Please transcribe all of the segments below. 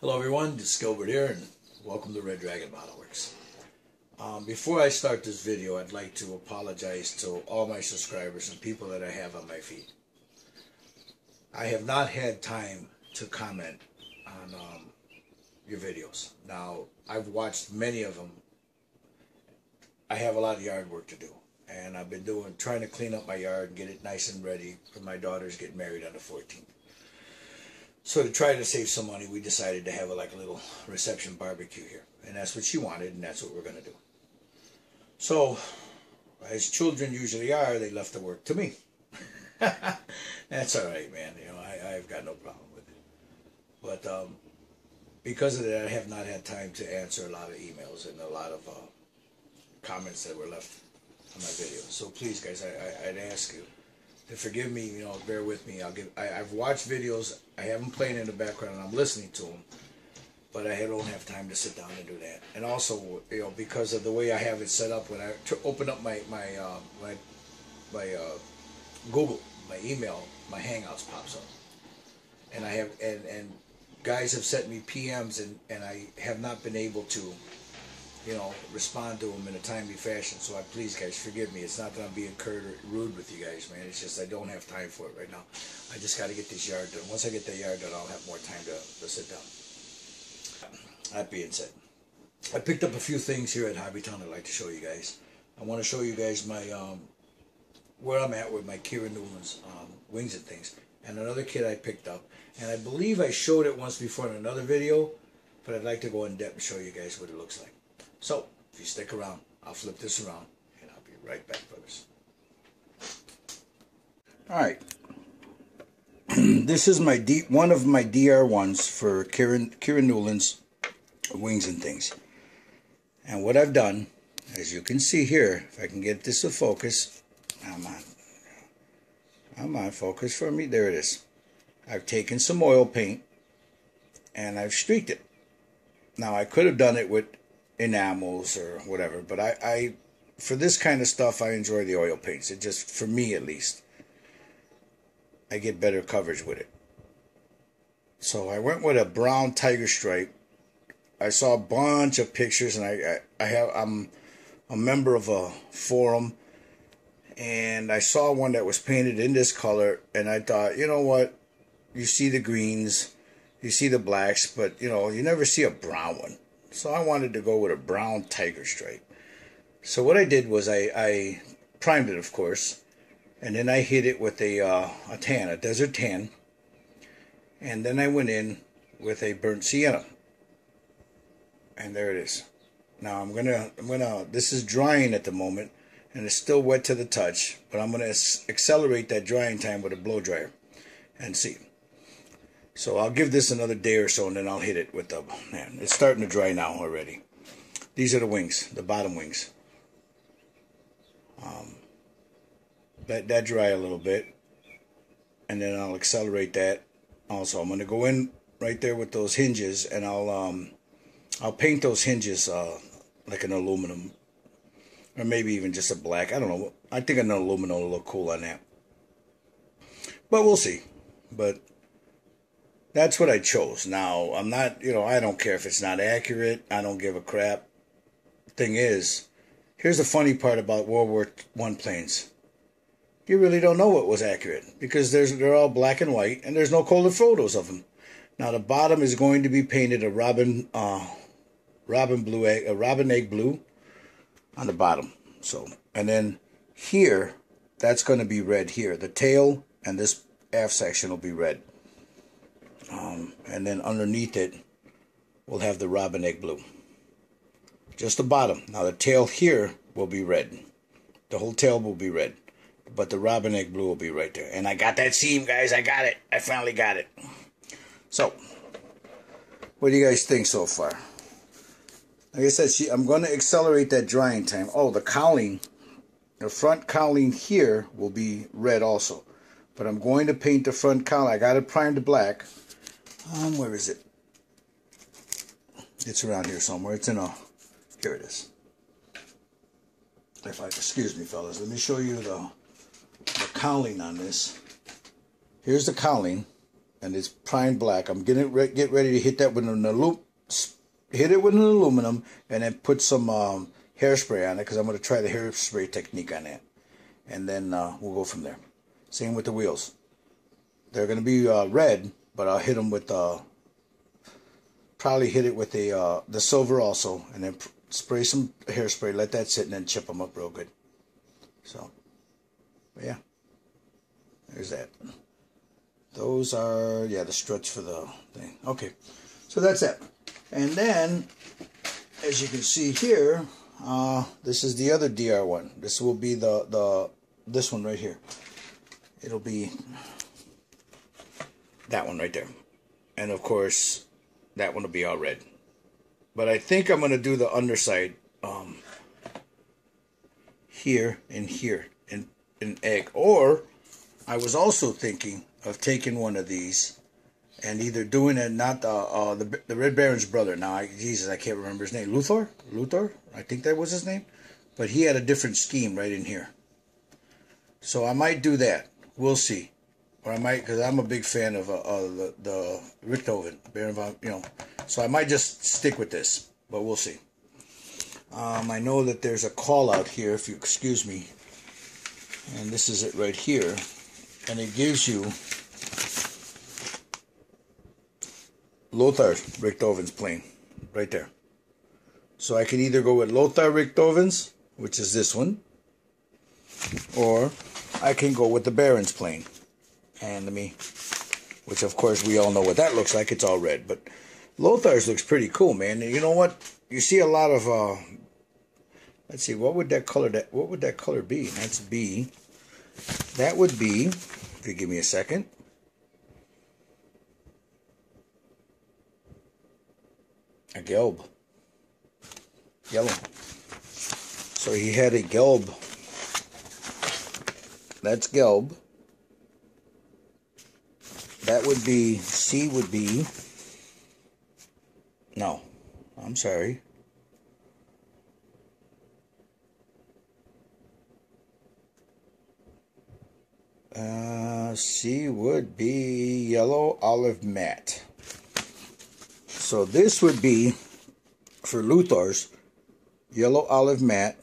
Hello everyone, this is Gilbert here and welcome to Red Dragon Model Works. Before I start this video, I'd like to apologize to all my subscribers and people that I have on my feed. I have not had time to comment on your videos. Now, I've watched many of them. I have a lot of yard work to do, and I've been trying to clean up my yard and get it nice and ready for my daughter's getting married on the 14th. So to try to save some money, we decided to have a little reception barbecue here. And that's what she wanted, and that's what we're going to do. So, as children usually are, they left the work to me. That's all right, man. You know, I've got no problem with it. But because of that, I have not had time to answer a lot of emails and a lot of comments that were left on my video. So please, guys, I'd ask you to forgive me, you know, bear with me. I've watched videos, I have them playing in the background, and I'm listening to them, but I don't have time to sit down and do that. And also, you know, because of the way I have it set up, when I open up my Google, my email, my Hangouts pops up, and and guys have sent me PMs, and I have not been able to, you know, respond to them in a timely fashion. So please, guys, forgive me. It's not that I'm being curt or rude with you guys, man. It's just I don't have time for it right now. I just got to get this yard done. Once I get the yard done, I'll have more time to sit down. That being said, I picked up a few things here at Hobbytown I'd like to show you guys. I want to show you guys my where I'm at with my Cieran Newland's wings and things. And another kit I picked up, and I believe I showed it once before in another video, but I'd like to go in depth and show you guys what it looks like. So, if you stick around, I'll flip this around, and I'll be right back for this. Alright. This is my one of my DR1s for Cieran Newland's wings and things. And what I've done, as you can see here, if I can get this to focus, I'm on focus for me, there it is. I've taken some oil paint, and I've streaked it. Now, I could have done it with enamels or whatever, but I for this kind of stuff I enjoy the oil paints. It just, for me at least, I get better coverage with it. So I went with a brown tiger stripe. I saw a bunch of pictures, and I'm a member of a forum, and I saw one that was painted in this color, and I thought, you know what, you see the greens, you see the blacks, but you know, you never see a brown one. So I wanted to go with a brown tiger stripe. So what I did was I primed it, of course, and then I hit it with a tan, a desert tan, and then I went in with a burnt sienna, and there it is. Now I'm gonna this is drying at the moment, and it's still wet to the touch, but I'm gonna accelerate that drying time with a blow dryer and see. So I'll give this another day or so, and then I'll hit it with the, man, it's starting to dry now already. These are the wings, the bottom wings. Let that dry a little bit, and then I'll accelerate that also. I'm going to go in right there with those hinges, and I'll paint those hinges like an aluminum, or maybe even just a black. I don't know. I think an aluminum will look cool on that. But we'll see. But that's what I chose. Now, I'm not, you know, I don't care if it's not accurate. I don't give a crap. Thing is, here's the funny part about World War I planes. You really don't know what was accurate, because they're all black and white, and there's no color photos of them. Now, the bottom is going to be painted a robin egg blue on the bottom. So, and then here, that's going to be red here. The tail and this aft section will be red. And then underneath it, we'll have the robin egg blue. Just the bottom. Now the tail here will be red. The whole tail will be red. But the robin egg blue will be right there. And I got that seam, guys. I got it. I finally got it. So, what do you guys think so far? Like I said, I'm going to accelerate that drying time. Oh, the cowling, the front cowling here will be red also. But I'm going to paint the front cowling. I got it primed black. Where is it? It's around here somewhere. It's in a, here it is. Excuse me, fellas. Let me show you the cowling on this. Here's the cowling, and it's prime black. I'm gonna get ready to hit that with hit it with an aluminum, and then put some hairspray on it, because I'm going to try the hairspray technique on it, and then we'll go from there. Same with the wheels. They're going to be red, but I'll hit them with probably hit it with the silver also, and then spray some hairspray, let that sit, and then chip them up real good. So, yeah, there's that. Those are, yeah, the struts for the thing. Okay, so that's that. And then, as you can see here, this is the other DR one. This will be this one right here. It'll be that one right there. And of course, that one will be all red. But I think I'm going to do the underside here and here in egg. Or, I was also thinking of taking one of these and either doing it, not the Red Baron's brother. Now, Jesus, I can't remember his name. Luthor? I think that was his name. But he had a different scheme right in here. So I might do that. We'll see. Or I might, because I'm a big fan of the Richthofen, Baron von, So I might just stick with this, but we'll see. I know that there's a call out here, if you excuse me. And this is it right here. And it gives you Lothar Richthofen's plane, right there. So I can either go with Lothar Richthofen's, which is this one, or I can go with the Baron's plane. And which of course we all know what that looks like. It's all red, but Lothar's looks pretty cool, man. And you know what? You see a lot of let's see, what would that color be? That's B. That would be, if you give me a second, a gelb. Yellow. So he had a gelb. That's gelb. That would be, C would be, no, I'm sorry. C would be yellow olive matte. So this would be, for Luthar's, yellow olive matte,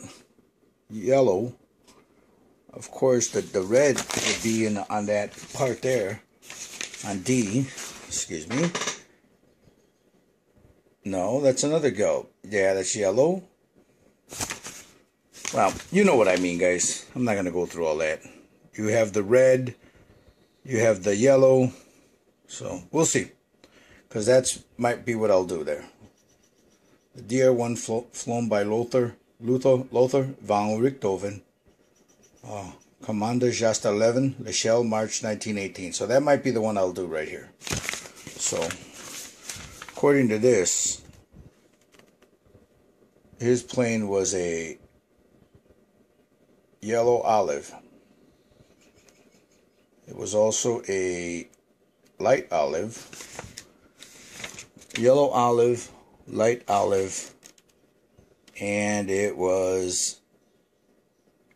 yellow. Of course, the red would be on that part there. On D, excuse me. No, that's another gelb. Yeah, that's yellow. Well, you know what I mean, guys. I'm not going to go through all that. You have the red. You have the yellow. So, we'll see. Because that might be what I'll do there. The DR1 flown by Lothar von Richthofen. Commander Just 11, Lechelle, March 1918. So that might be the one I'll do right here. So, according to this, his plane was a yellow olive. It was also a light olive, yellow olive, light olive, and it was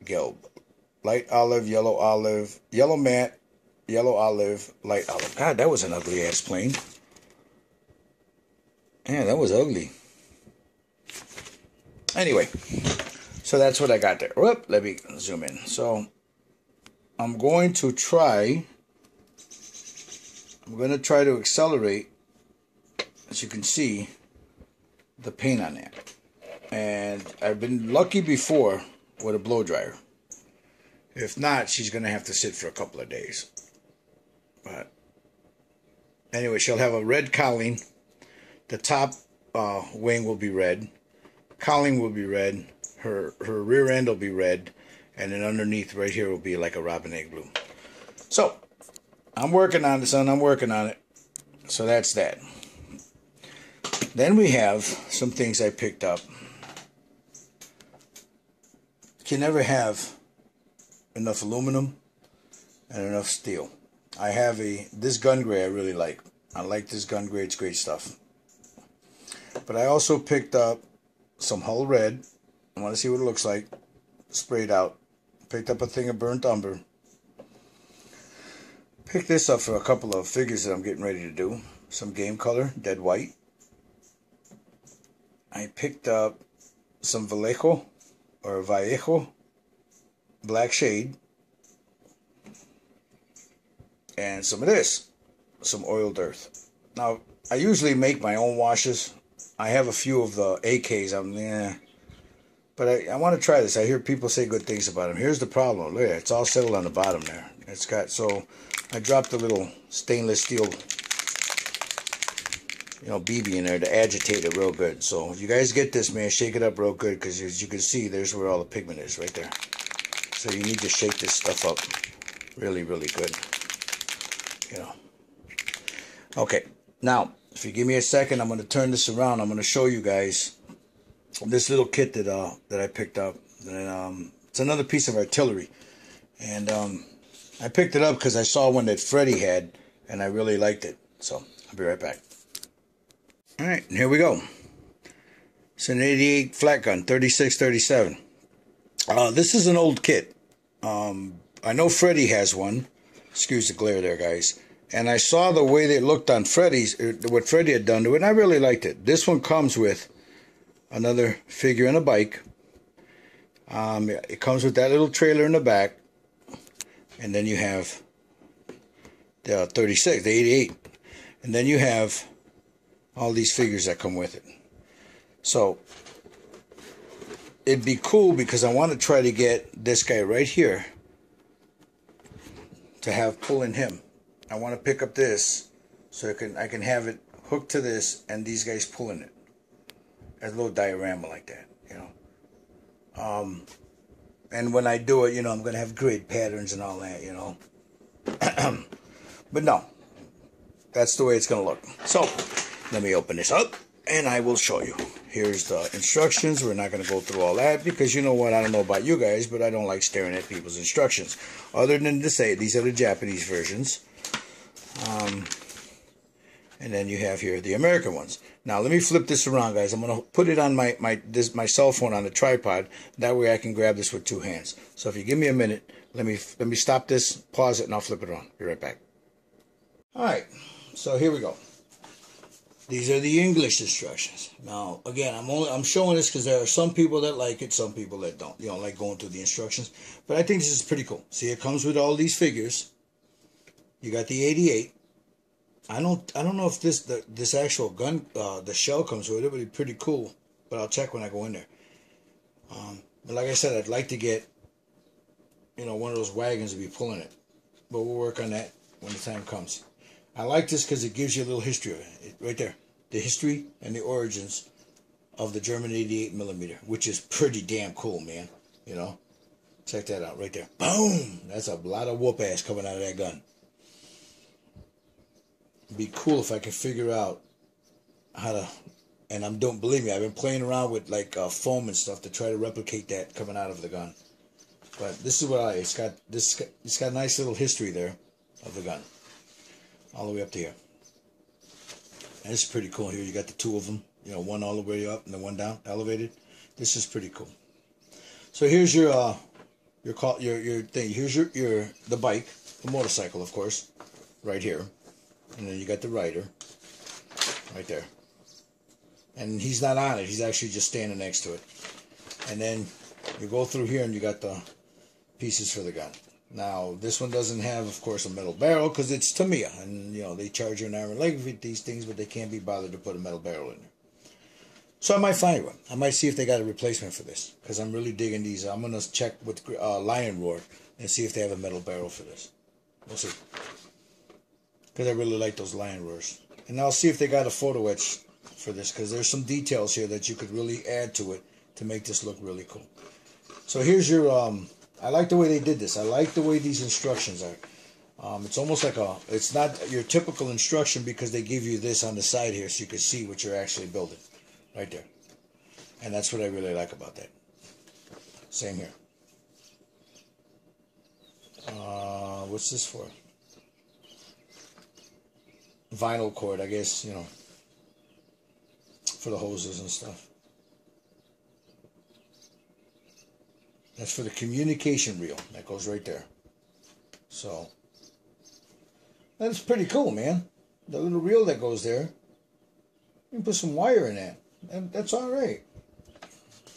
gelb. Light olive, yellow matte, yellow olive, light olive. God, that was an ugly ass plane. Man, that was ugly. Anyway, so that's what I got there. Whoop, let me zoom in. So I'm going to try to accelerate, as you can see, the paint on that. And I've been lucky before with a blow dryer. If not, she's going to have to sit for a couple of days. But anyway, she'll have a red cowling. The top wing will be red. Cowling will be red. Her rear end will be red. And then underneath right here will be like a robin egg blue. So, I'm working on it, son. I'm working on it. So that's that. Then we have some things I picked up. You can never have enough aluminum and enough steel. I have this gun gray I really like. I like this gun gray. It's great stuff. But I also picked up some hull red. I want to see what it looks like. Sprayed out. Picked up a thing of burnt umber. Picked this up for a couple of figures that I'm getting ready to do. Some game color, dead white. I picked up some Vallejo or Vallejo black shade, and some of this, some oiled earth. Now, I usually make my own washes. I have a few of the AKs. But I want to try this. I hear people say good things about them. Here's the problem. Look at it. It's all settled on the bottom there. It's got, so I dropped a little stainless steel, BB in there to agitate it real good. So if you guys get this, man, shake it up real good, because as you can see, there's where all the pigment is right there. So you need to shake this stuff up really, really good. Okay, now if you give me a second, I'm going to turn this around. I'm going to show you guys this little kit that I picked up. And it's another piece of artillery, and I picked it up because I saw one that Freddie had, and I really liked it. So I'll be right back. All right, here we go. It's an 88 flat gun, 36-37. This is an old kit. I know Freddie has one. Excuse the glare there, guys. And I saw the way they looked on Freddie's, what Freddie had done to it, and I really liked it. This one comes with another figure and a bike. It comes with that little trailer in the back, and then you have the 36, the 88, and then you have all these figures that come with it. So it'd be cool, because I want to try to get this guy right here to have pulling him. I want to pick up this so I can have it hooked to this and these guys pulling it as a little diorama like that, and when I do it, I'm gonna have grid patterns and all that, but no, that's the way it's gonna look. So let me open this up and I will show you. Here's the instructions. We're not going to go through all that, because you know what, I don't know about you guys, but I don't like staring at people's instructions, other than to say these are the Japanese versions. And then you have here the American ones. Now let me flip this around, guys. I'm going to put it on my cell phone on the tripod. That way I can grab this with two hands. So if you give me a minute, let me stop this, pause it, and I'll flip it around. Be right back. All right, so here we go. These are the English instructions. Now, again, I'm showing this because there are some people that like it, some people that don't. Like going through the instructions. But I think this is pretty cool. See, it comes with all these figures. You got the 88. I don't know if this actual gun, the shell comes with it, but it's pretty cool. But I'll check when I go in there. But like I said, I'd like to get, one of those wagons to be pulling it. But we'll work on that when the time comes. I like this because it gives you a little history of it. Right there. The history and the origins of the German 88mm, which is pretty damn cool, man. Check that out right there. Boom! That's a lot of whoop ass coming out of that gun. It'd be cool if I could figure out how to, and don't believe me, I've been playing around with like foam and stuff to try to replicate that coming out of the gun. But this is what it's got a nice little history there of the gun. All the way up to here. And this is pretty cool. Here you got the two of them. One all the way up and the one down, elevated. This is pretty cool. So here's your thing. Here's the bike, the motorcycle, of course, right here. And then you got the rider, right there. And he's not on it. He's actually just standing next to it. And then you go through here and you got the pieces for the gun. Now, this one doesn't have, of course, a metal barrel because it's Tamiya. And, they charge you an arm and leg with these things, but they can't be bothered to put a metal barrel in there. So I might find one. I might see if they got a replacement for this because I'm really digging these. I'm going to check with Lion Roar and see if they have a metal barrel for this. We'll see. Because I really like those Lion Roars. And I'll see if they got a photo etch for this because there's some details here that you could really add to it to make this look really cool. So here's your... I like the way they did this. I like the way these instructions are. It's almost like it's not your typical instruction because they give you this on the side here so you can see what you're actually building. Right there. And that's what I really like about that. Same here. What's this for? Vinyl cord, I guess, for the hoses and stuff. That's for the communication reel. That goes right there. So, That's pretty cool, man. The little reel that goes there. You can put some wire in that. That's all right.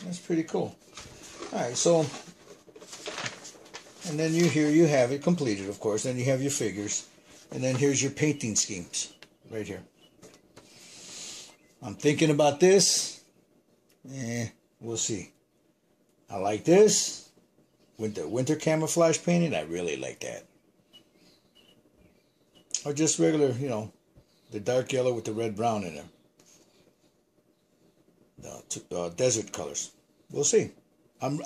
That's pretty cool. All right, so, and then here you have it completed, of course. Then you have your figures. And then here's your painting schemes right here. I'm thinking about this. We'll see. I like this. Winter camouflage painting, I really like that. Or just regular, you know, the dark yellow with the red brown in there. The desert colors. We'll see. I'm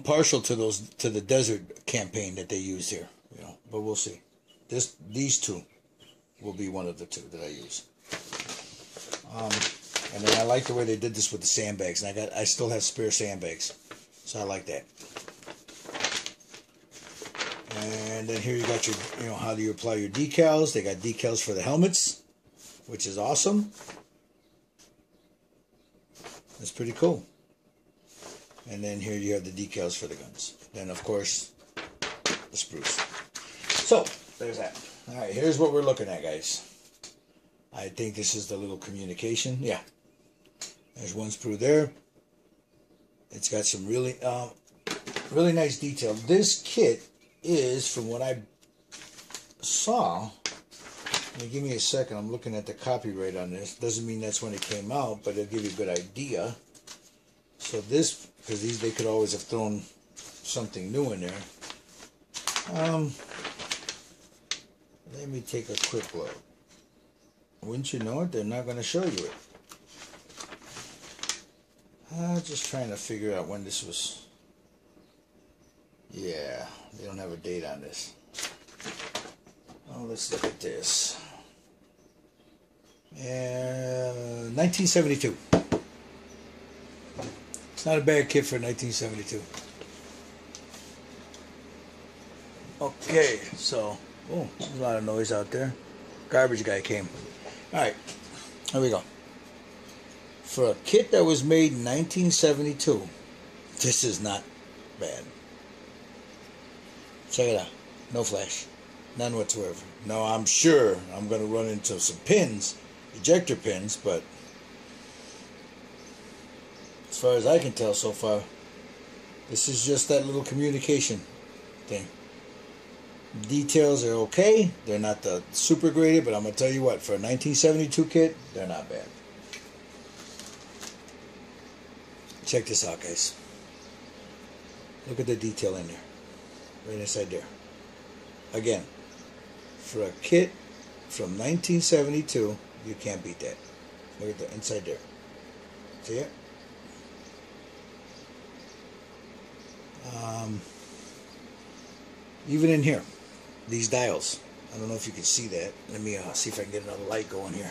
partial to the desert campaign that they use here, you know, but we'll see. These two will be one of the two that I use. And then I like the way they did this with the sandbags, and I still have spare sandbags, so I like that. And then here you got your, you know, how do you apply your decals? They got decals for the helmets, which is awesome. That's pretty cool. And then here you have the decals for the guns. Then, of course, the spruce. So, there's that. All right, here's what we're looking at, guys. I think this is the little communication. Yeah. There's one sprue there. It's got some really nice detail. This kit is, from what I saw, give me a second. I'm looking at the copyright on this. Doesn't mean that's when it came out, but it'll give you a good idea. So this, because they could always have thrown something new in there. Let me take a quick look. Wouldn't you know it? They're not going to show you it. Just trying to figure out when this was. Yeah, they don't have a date on this. Oh, let's look at this. 1972. It's not a bad kit for 1972. Okay, so, oh, there's a lot of noise out there. Garbage guy came. Alright, here we go. For a kit that was made in 1972, this is not bad. Check it out. No flash. None whatsoever. No, I'm sure I'm going to run into some pins, ejector pins, but as far as I can tell so far, this is just that little communication thing. Details are okay. They're not the super graded, but I'm going to tell you what, for a 1972 kit, they're not bad. Check this out, guys. Look at the detail in there. Right inside there. Again, for a kit from 1972, you can't beat that. Look at the inside there. See it? Even in here, these dials. I don't know if you can see that. Let me see if I can get another light going here.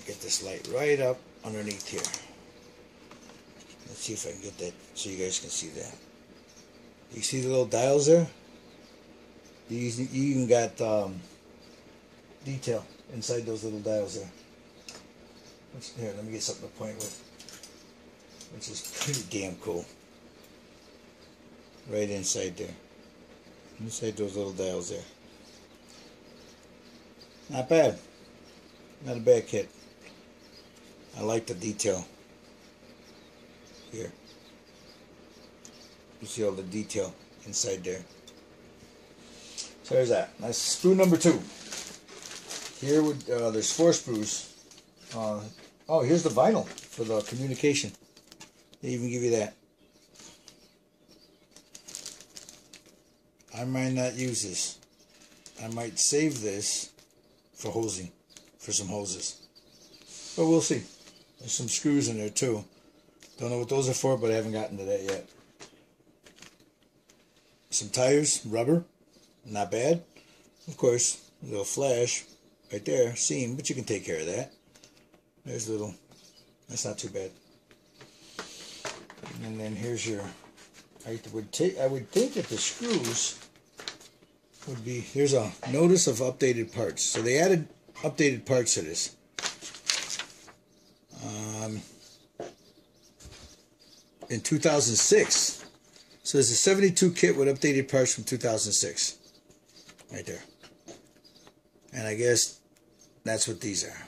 Get this light right up underneath here. Let's see if I can get that so you guys can see that. You see the little dials there? You even got detail inside those little dials there. Here, let me get something to point with, which is pretty damn cool. Right inside there. Inside those little dials there. Not bad. Not a bad kit. I like the detail. Here. You see all the detail inside there. So there's that. That's sprue number 2. Here, there's 4 sprues. Oh, here's the vinyl for the communication. They even give you that. I might not use this. I might save this for hosing, for some hoses. But we'll see. There's some screws in there too. Don't know what those are for, but I haven't gotten to that yet. Some tires, rubber, not bad. Of course, a little flash right there, seam, but you can take care of that. There's a little, that's not too bad. And then here's your, I would think that the screws would be, here's a notice of updated parts. So they added updated parts to this. In 2006. So there's a 72 kit with updated parts from 2006. Right there. And I guess that's what these are.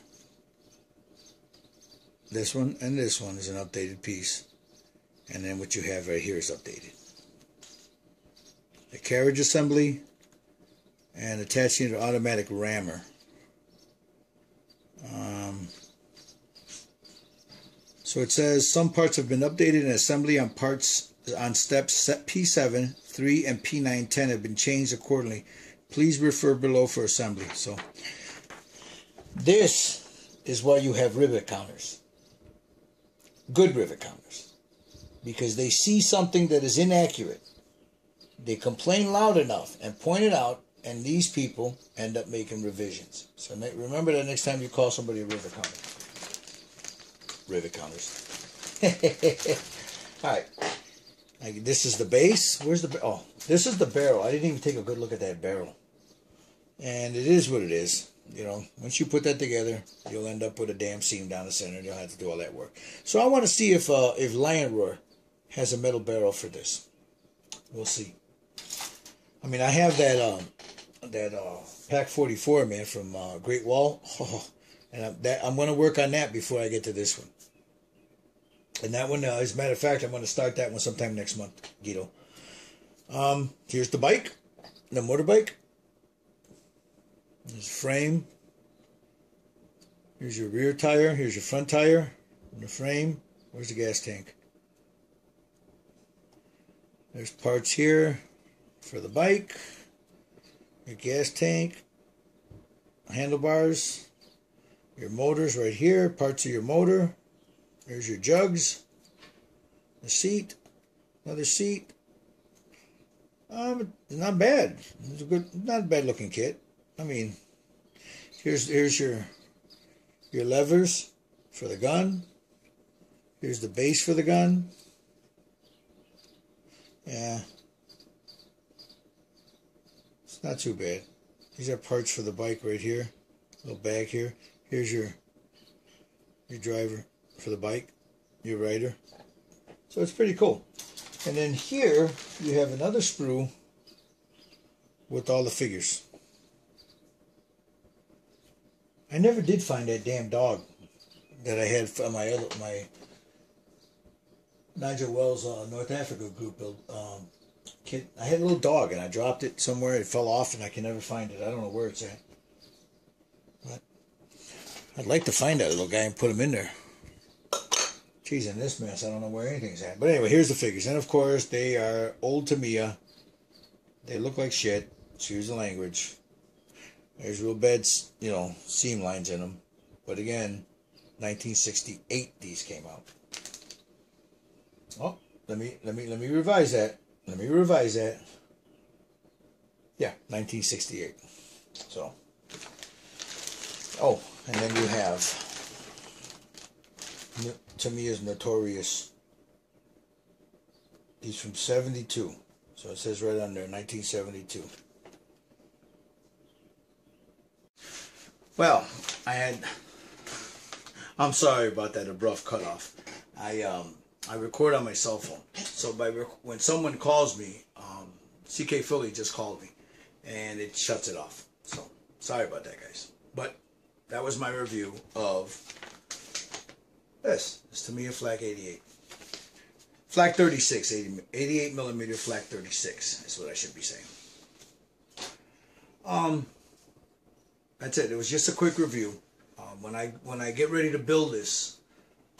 This one and this one is an updated piece. And then what you have right here is updated. The carriage assembly and attaching to automatic rammer. So it says some parts have been updated and assembly on parts on steps P7, 3, and P9, 10 have been changed accordingly. Please refer below for assembly. So this is why you have rivet counters. Good rivet counters. Because they see something that is inaccurate. They complain loud enough and point it out, and these people end up making revisions. So remember that next time you call somebody a rivet counter. Rivet counters. Alright. This is the base. Where's the... Oh, this is the barrel. I didn't even take a good look at that barrel. And it is what it is. You know, once you put that together, you'll end up with a damn seam down the center, and you'll have to do all that work. So I want to see if Lion Roar has a metal barrel for this. We'll see. I mean, I have that Pack 44, man, from Great Wall. Oh, and I'm going to work on that before I get to this one. And that one, as a matter of fact, I'm going to start that one sometime next month, Guido. Here's the bike, the motorbike. There's the frame. Here's your rear tire. Here's your front tire. And the frame. Where's the gas tank? There's parts here for the bike. Your gas tank. Handlebars. Your motors right here. Parts of your motor. There's your jugs. The seat. Another seat. Not bad. It's a good, not a bad looking kit. I mean, here's your levers for the gun. Here's the base for the gun. Yeah. It's not too bad. These are parts for the bike right here. Little bag here. Here's your driver for the bike. Your rider. So it's pretty cool. And then here you have another sprue with all the figures. I never did find that damn dog that I had from my Nigel Wells North Africa group kid. I had a little dog and I dropped it somewhere. It fell off and I can never find it. I don't know where it's at. But I'd like to find that little guy and put him in there. Geez, in this mess, I don't know where anything's at. But anyway, here's the figures. And of course, they are old Tamiya. They look like shit. Excuse the language. There's real bad, you know, seam lines in them. But again, 1968 these came out. Oh, let me revise that. Let me revise that. Yeah, 1968. So. Oh, and then you have Tamiya's Notorious. He's from 72. So it says right on there, 1972. Well, I'm sorry about that abrupt cutoff. I record on my cell phone. So when someone calls me, CK Philly just called me, and it shuts it off. So sorry about that, guys. But that was my review of this. It's Tamiya Flak 88. Flak 36, 88 millimeter Flak 36 is what I should be saying. That's it. It was just a quick review. When I get ready to build this,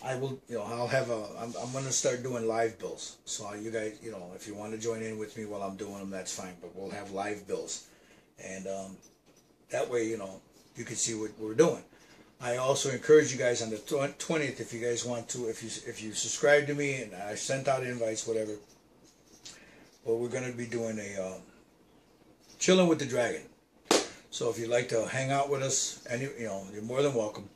I will, you know, I'm going to start doing live builds. So you guys, you know, if you want to join in with me while I'm doing them, that's fine. But we'll have live builds, and that way, you know, you can see what we're doing. I also encourage you guys on the 20th, if you guys want to, if you subscribe to me, and I sent out invites, whatever. Well, we're going to be doing a Chilling with the Dragon. So if you'd like to hang out with us, and you know, you're more than welcome.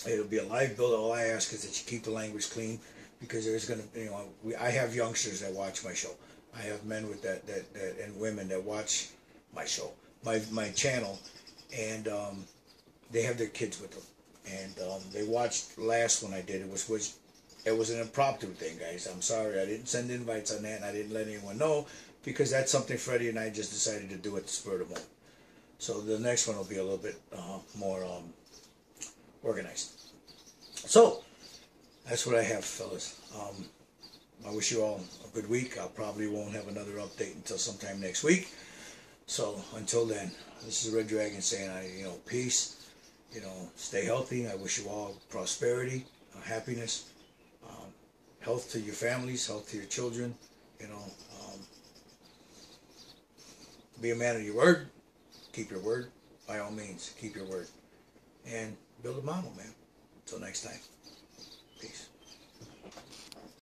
It'll be a live build. All I ask is that you keep the language clean, because there's going to, you know, I have youngsters that watch my show. I have men with that and women that watch my show, my channel, and they have their kids with them. And they watched last one I did. It was It was an impromptu thing, guys. I'm sorry I didn't send invites on that, and I didn't let anyone know, because that's something Freddie and I just decided to do at the spur of the moment. So the next one will be a little bit more organized. So that's what I have, fellas. I wish you all a good week. I probably won't have another update until sometime next week. So until then, this is Red Dragon saying, peace. Stay healthy. I wish you all prosperity, happiness, health to your families, health to your children. Be a man of your word. Keep your word. By all means, keep your word. And build a model, man. Until next time.